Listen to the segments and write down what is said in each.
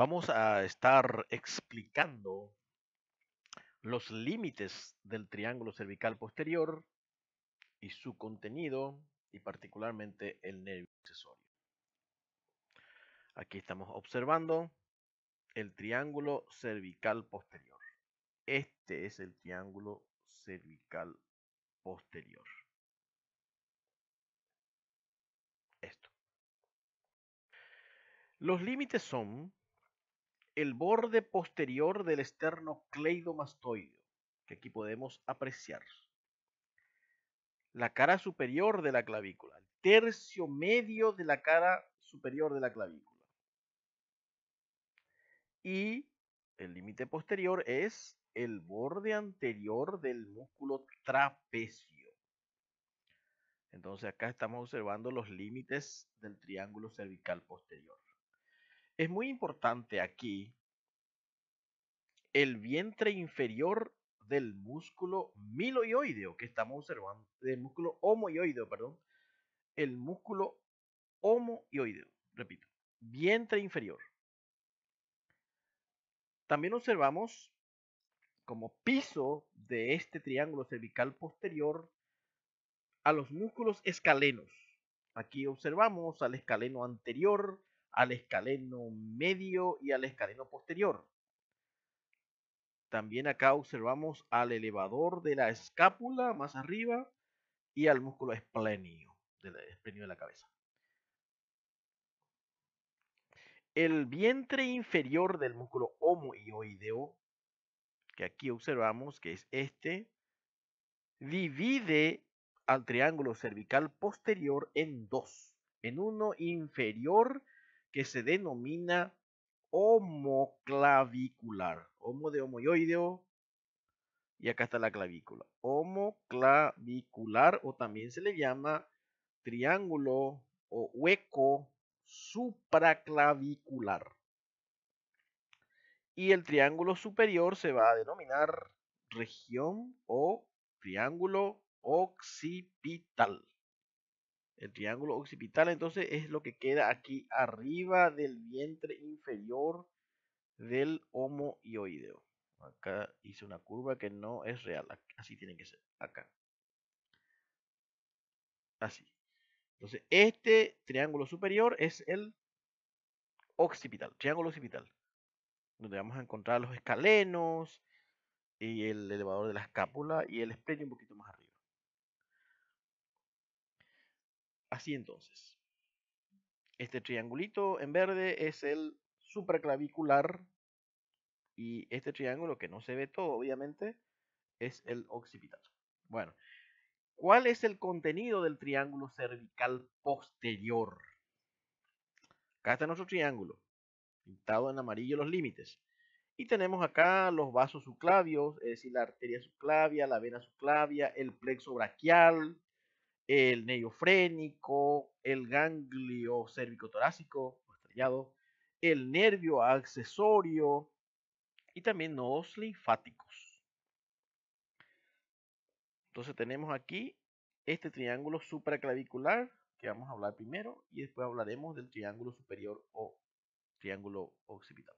Vamos a estar explicando los límites del triángulo cervical posterior y su contenido y particularmente el nervio accesorio. Aquí estamos observando el triángulo cervical posterior. Este es el triángulo cervical posterior. Esto. Los límites son el borde posterior del esternocleidomastoideo, que aquí podemos apreciar. La cara superior de la clavícula, el tercio medio de la cara superior de la clavícula. Y el límite posterior es el borde anterior del músculo trapecio. Entonces acá estamos observando los límites del triángulo cervical posterior. Es muy importante aquí el vientre inferior del músculo miloioideo que estamos observando, del músculo homoioideo, perdón, el músculo homoioideo, repito, vientre inferior. También observamos como piso de este triángulo cervical posterior a los músculos escalenos. Aquí observamos al escaleno anterior, al escaleno medio y al escaleno posterior. También acá observamos al elevador de la escápula más arriba y al músculo esplenio de la cabeza. El vientre inferior del músculo homoioideo, que aquí observamos que es este, divide al triángulo cervical posterior en dos. En uno inferior que se denomina homoclavicular. Homo de homoioideo. Y acá está la clavícula. Homoclavicular o también se le llama triángulo o hueco supraclavicular. Y el triángulo superior se va a denominar región o triángulo occipital. El triángulo occipital entonces es lo que queda aquí arriba del vientre inferior del homoioideo. Acá hice una curva que no es real, así tiene que ser, acá. Así. Entonces, este triángulo superior es el occipital, triángulo occipital, donde vamos a encontrar los escalenos y el elevador de la escápula y el esplenio un poquito más arriba. Así entonces, este triangulito en verde es el supraclavicular y este triángulo que no se ve todo, obviamente, es el occipital. Bueno, ¿cuál es el contenido del triángulo cervical posterior? Acá está nuestro triángulo, pintado en amarillo los límites. Y tenemos acá los vasos subclavios, es decir, la arteria subclavia, la vena subclavia, el plexo braquial, el nervio frénico, el ganglio cérvico-torácico estrellado, el nervio accesorio y también nodos linfáticos. Entonces tenemos aquí este triángulo supraclavicular que vamos a hablar primero y después hablaremos del triángulo superior o triángulo occipital.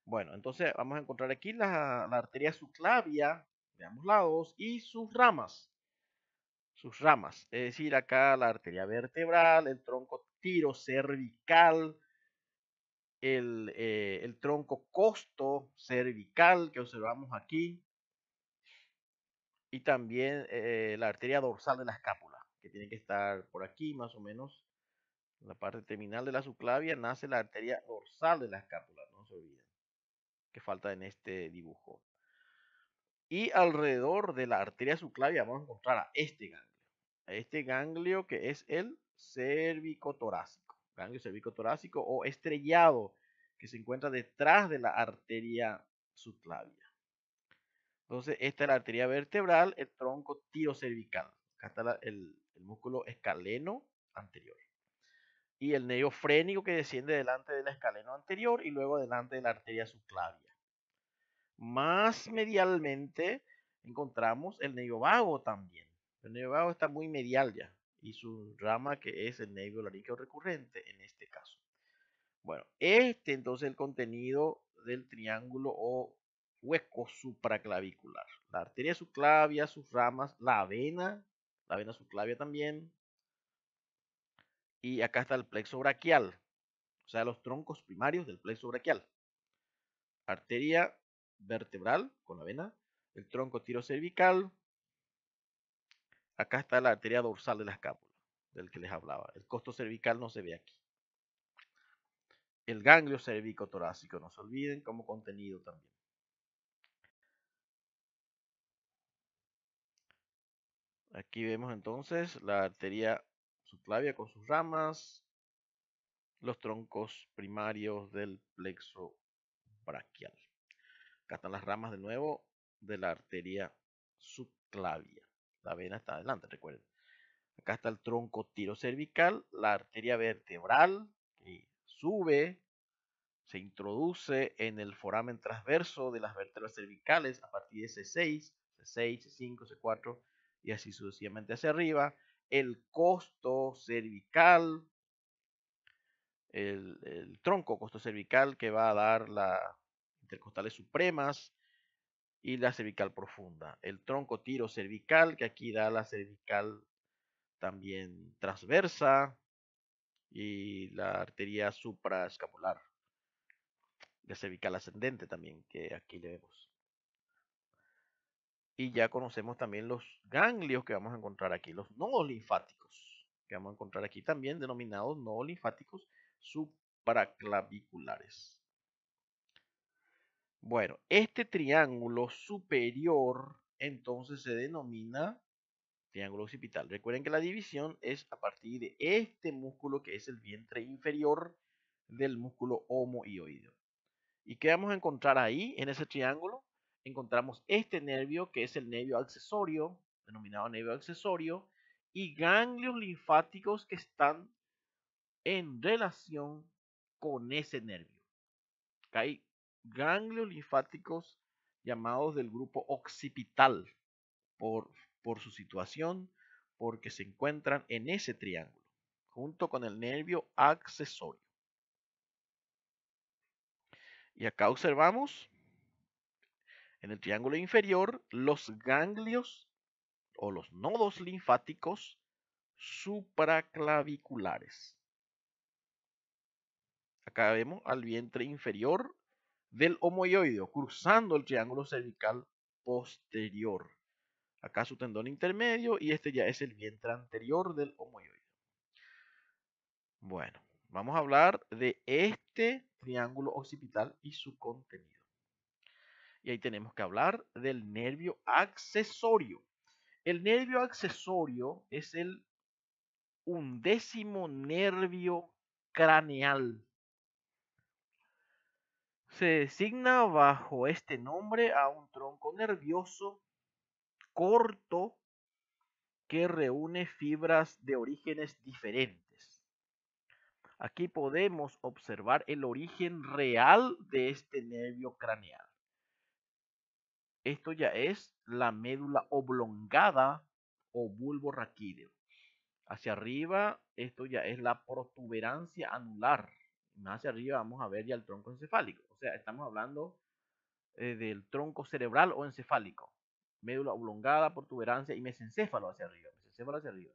Bueno, entonces vamos a encontrar aquí la arteria subclavia de ambos lados y sus ramas. Es decir, acá la arteria vertebral, el tronco tirocervical, el tronco costo cervical que observamos aquí y también la arteria dorsal de la escápula, que tiene que estar por aquí más o menos. En la parte terminal de la subclavia nace la arteria dorsal de la escápula, no se olviden, que falta en este dibujo. Y alrededor de la arteria subclavia vamos a encontrar a este ganglio que es el cervicotorácico, ganglio cervicotorácico o estrellado, que se encuentra detrás de la arteria subclavia. Entonces, esta es la arteria vertebral, el tronco tirocervical. Acá está el músculo escaleno anterior. Y el nervio frénico que desciende delante del escaleno anterior y luego delante de la arteria subclavia. Más medialmente encontramos el nervio vago también. El nervio vago está muy medial ya y su rama que es el nervio laríngeo recurrente en este caso. Bueno, este entonces es el contenido del triángulo o hueco supraclavicular. La arteria subclavia, sus ramas, la vena subclavia también. Y acá está el plexo braquial, o sea, los troncos primarios del plexo braquial. Arteria vertebral con la vena, el tronco tirocervical. Acá está la arteria dorsal de la escápula, del que les hablaba. El costo cervical no se ve aquí. El ganglio cervicotorácico, no se olviden, como contenido también. Aquí vemos entonces la arteria subclavia con sus ramas, los troncos primarios del plexo braquial. Acá están las ramas de nuevo de la arteria subclavia. La vena está adelante, recuerden. Acá está el tronco tirocervical, la arteria vertebral que sube, se introduce en el foramen transverso de las vértebras cervicales a partir de C6, C6, C5, C4 y así sucesivamente hacia arriba. El costo cervical, el tronco costo cervical que va a dar las intercostales supremas y la cervical profunda. El tronco tiro cervical que aquí da la cervical también transversa y la arteria supraescapular, la cervical ascendente también que aquí le vemos. Y ya conocemos también los ganglios que vamos a encontrar aquí, los nodos linfáticos que vamos a encontrar aquí también, denominados nodos linfáticos supraclaviculares. Bueno, este triángulo superior entonces se denomina triángulo occipital. Recuerden que la división es a partir de este músculo que es el vientre inferior del músculo omohioideo. ¿Y qué vamos a encontrar ahí en ese triángulo? Encontramos este nervio que es el nervio accesorio, denominado nervio accesorio, y ganglios linfáticos que están en relación con ese nervio. Acá hay ganglios linfáticos llamados del grupo occipital por, por su situación, porque se encuentran en ese triángulo, junto con el nervio accesorio. Y acá observamos en el triángulo inferior los ganglios o los nodos linfáticos supraclaviculares. Acá vemos al vientre inferior del homoioideo cruzando el triángulo cervical posterior. Acá su tendón intermedio y este ya es el vientre anterior del homoioideo. Bueno, vamos a hablar de este triángulo occipital y su contenido. Y ahí tenemos que hablar del nervio accesorio. El nervio accesorio es el 11º nervio craneal. Se designa bajo este nombre a un tronco nervioso corto que reúne fibras de orígenes diferentes. Aquí podemos observar el origen real de este nervio craneal. Esto ya es la médula oblongada o bulbo raquídeo. Hacia arriba, esto ya es la protuberancia anular. Más hacia arriba vamos a ver ya el tronco encefálico. O sea, estamos hablando del tronco cerebral o encefálico. Médula oblongada, protuberancia y mesencéfalo hacia arriba. Mesencéfalo hacia arriba.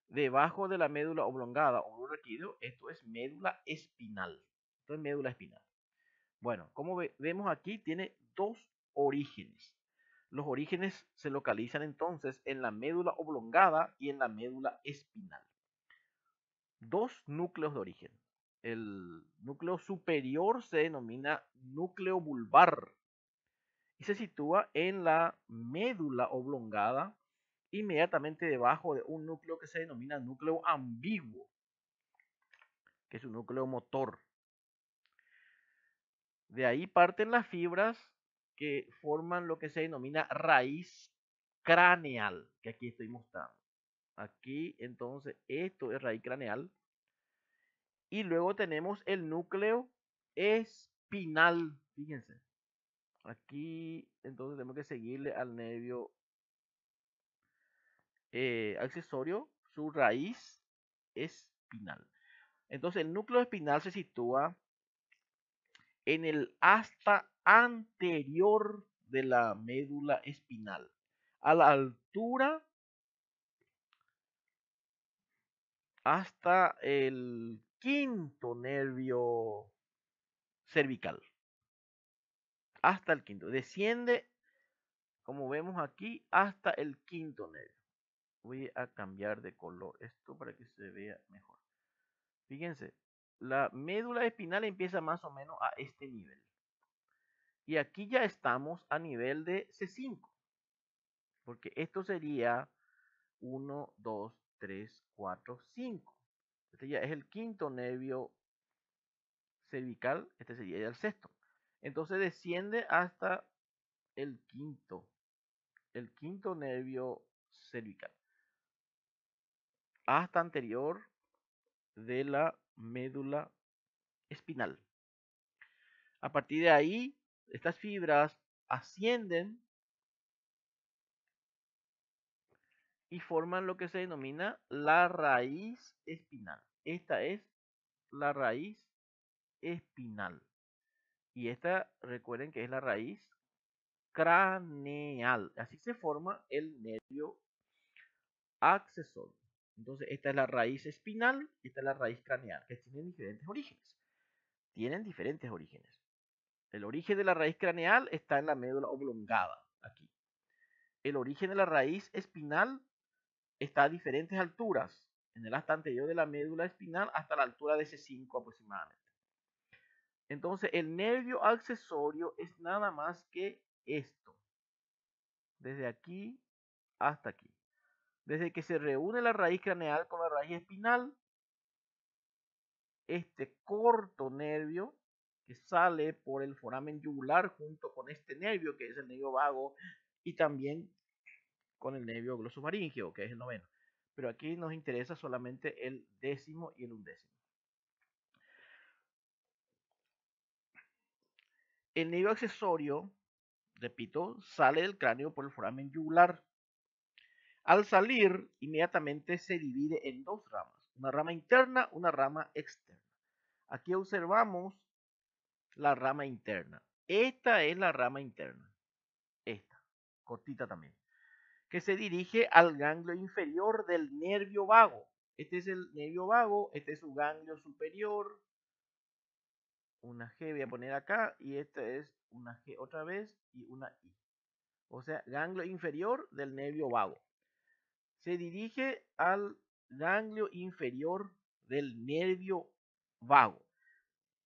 Debajo de la médula oblongada o bulbo raquídeo, esto es médula espinal. Esto es médula espinal. Bueno, como vemos aquí, tiene dos orígenes. Los orígenes se localizan entonces en la médula oblongada y en la médula espinal. Dos núcleos de origen. El núcleo superior se denomina núcleo vulvar y se sitúa en la médula oblongada, inmediatamente debajo de un núcleo que se denomina núcleo ambiguo, que es un núcleo motor. De ahí parten las fibras que forman lo que se denomina raíz craneal, que aquí estoy mostrando. Aquí entonces esto es raíz craneal. Y luego tenemos el núcleo espinal. Fíjense. Aquí entonces tenemos que seguirle al nervio accesorio, su raíz espinal. Entonces el núcleo espinal se sitúa en el asta anterior de la médula espinal, a la altura hasta el quinto nervio cervical, hasta el quinto. Desciende, como vemos aquí, hasta el quinto nervio. Voy a cambiar de color esto para que se vea mejor. Fíjense, la médula espinal empieza más o menos a este nivel. Y aquí ya estamos a nivel de C5. Porque esto sería 1, 2, 3, 4, 5. Este ya es el quinto nervio cervical. Este sería ya el sexto. Entonces desciende hasta el quinto nervio cervical. Hasta anterior de la médula espinal. A partir de ahí, estas fibras ascienden y forman lo que se denomina la raíz espinal. Esta es la raíz espinal. Y esta, recuerden que es la raíz craneal. Así se forma el nervio accesorio. Entonces, esta es la raíz espinal y esta es la raíz craneal, que tienen diferentes orígenes. Tienen diferentes orígenes. El origen de la raíz craneal está en la médula oblongada, aquí. El origen de la raíz espinal está a diferentes alturas, en el asta anterior de la médula espinal hasta la altura de C5 aproximadamente. Entonces, el nervio accesorio es nada más que esto, desde aquí hasta aquí. Desde que se reúne la raíz craneal con la raíz espinal, este corto nervio que sale por el foramen yugular junto con este nervio que es el nervio vago y también con el nervio glosofaríngeo que es el noveno. Pero aquí nos interesa solamente el décimo y el undécimo. El nervio accesorio, repito, sale del cráneo por el foramen yugular. Al salir, inmediatamente se divide en dos ramas, una rama interna, una rama externa. Aquí observamos la rama interna. Esta es la rama interna, esta, cortita también, que se dirige al ganglio inferior del nervio vago. Este es el nervio vago, este es su ganglio superior, una G voy a poner acá, y esta es una G otra vez y una I. O sea, ganglio inferior del nervio vago. Se dirige al ganglio inferior del nervio vago.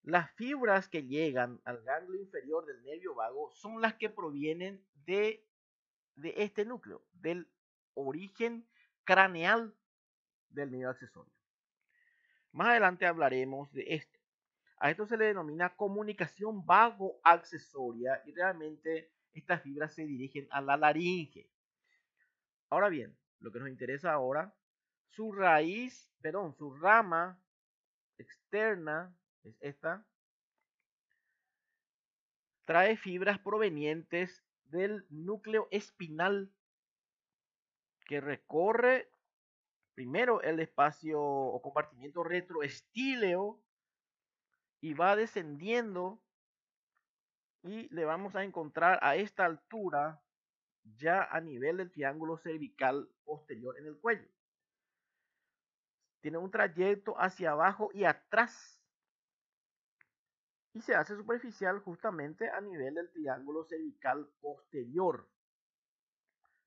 Las fibras que llegan al ganglio inferior del nervio vago son las que provienen de este núcleo, del origen craneal del nervio accesorio. Más adelante hablaremos de esto. A esto se le denomina comunicación vago-accesoria y realmente estas fibras se dirigen a la laringe. Ahora bien, lo que nos interesa ahora, su rama externa es esta, trae fibras provenientes del núcleo espinal que recorre primero el espacio o compartimiento retroestíleo y va descendiendo y le vamos a encontrar a esta altura ya a nivel del triángulo cervical posterior en el cuello. Tiene un trayecto hacia abajo y atrás y se hace superficial justamente a nivel del triángulo cervical posterior,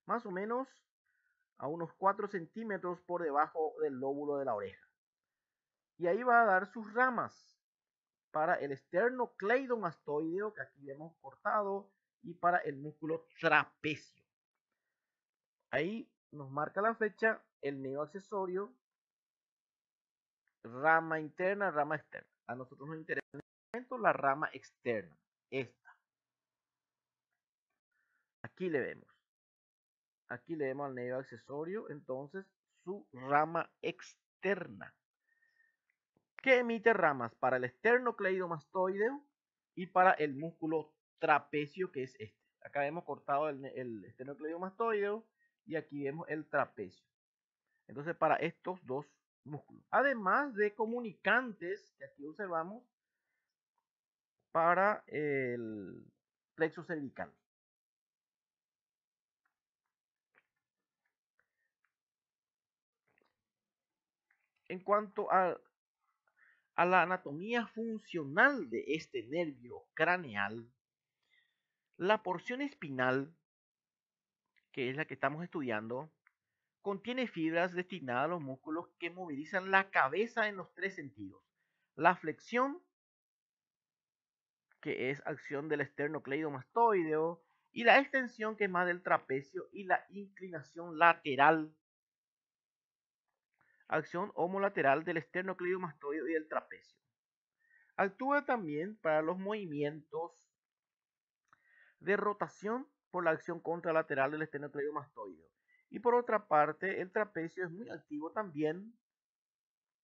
más o menos a unos 4 centímetros por debajo del lóbulo de la oreja. Y ahí va a dar sus ramas para el esternocleidomastoideo, que aquí hemos cortado, y para el músculo trapecio. Ahí nos marca la fecha el nervio accesorio, rama interna, rama externa. A nosotros nos interesa la rama externa, esta. Aquí le vemos. Aquí le vemos al nervio accesorio, entonces su rama externa, que emite ramas para el esternocleidomastoideo y para el músculo trapecio, que es este. Acá hemos cortado el esternocleidomastoideo y aquí vemos el trapecio. Entonces, para estos dos músculos. Además de comunicantes que aquí observamos para el plexo cervical. En cuanto a la anatomía funcional de este nervio craneal, la porción espinal, que es la que estamos estudiando, contiene fibras destinadas a los músculos que movilizan la cabeza en los tres sentidos. La flexión, que es acción del esternocleidomastoideo, y la extensión, que es más del trapecio, y la inclinación lateral, acción homolateral del esternocleidomastoideo y del trapecio. Actúa también para los movimientos de rotación por la acción contralateral del esternocleidomastoideo. Y por otra parte, el trapecio es muy activo también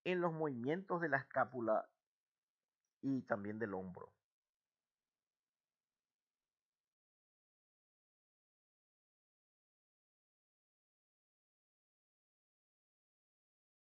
en los movimientos de la escápula y también del hombro.